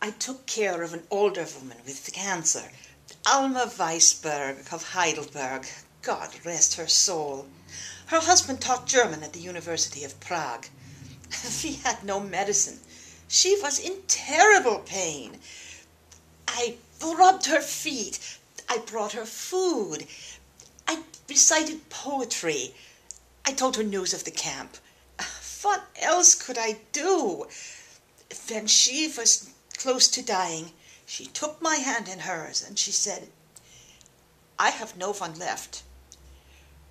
I took care of an older woman with cancer, Alma Weissberg of Heidelberg. God rest her soul. Her husband taught German at the University of Prague. We had no medicine. She was in terrible pain. I rubbed her feet. I brought her food. I recited poetry. I told her news of the camp. What else could I do? When she was close to dying, she took my hand in hers and she said, "I have no one left.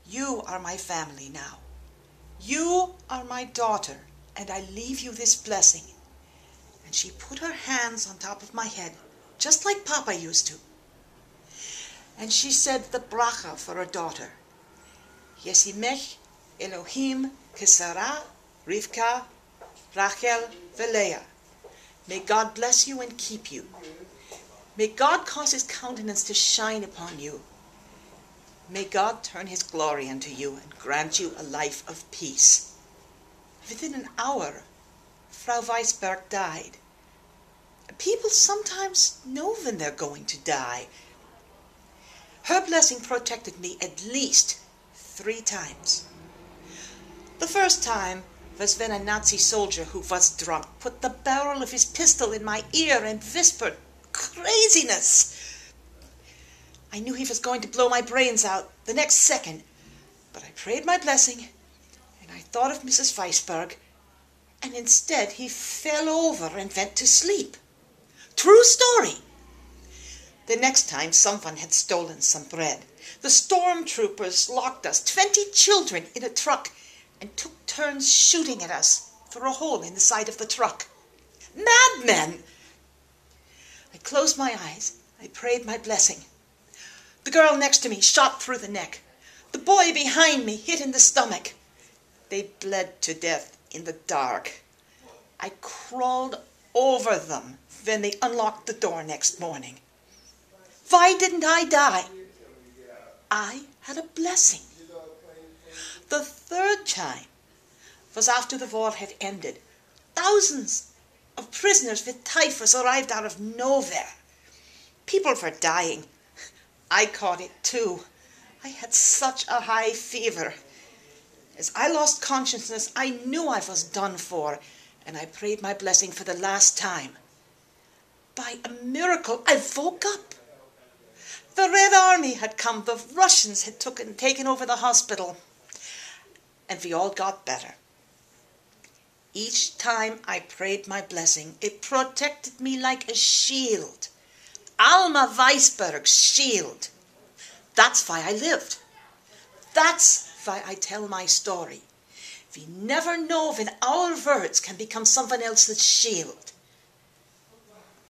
You are my family now. You are my daughter, and I leave you this blessing." And she put her hands on top of my head, just like Papa used to. And she said the bracha for her daughter. Yesimech Elohim Kesara Rivka Rachel Velea. May God bless you and keep you. May God cause his countenance to shine upon you. May God turn his glory unto you and grant you a life of peace. Within an hour, Frau Weissberg died. People sometimes know when they're going to die. Her blessing protected me at least 3 times. The first time was when a Nazi soldier who was drunk put the barrel of his pistol in my ear and whispered craziness. I knew he was going to blow my brains out the next second, but I prayed my blessing, and I thought of Mrs. Weissberg, and instead he fell over and went to sleep. True story. The next time someone had stolen some bread. The stormtroopers locked us, 20 children, in a truck and took turns shooting at us through a hole in the side of the truck. Madmen! I closed my eyes. I prayed my blessing. The girl next to me shot through the neck. The boy behind me hit in the stomach. They bled to death in the dark. I crawled over them when they unlocked the door next morning. Why didn't I die? I had a blessing. The 3rd time was after the war had ended. Thousands of prisoners with typhus arrived out of nowhere. People were dying. I caught it too. I had such a high fever. As I lost consciousness, I knew I was done for, and I prayed my blessing for the last time. By a miracle, I woke up. The Red Army had come. The Russians had taken over the hospital. And we all got better. Each time I prayed my blessing, it protected me like a shield. Alma Weissberg's shield. That's why I lived. That's why I tell my story. We never know when our words can become someone else's shield.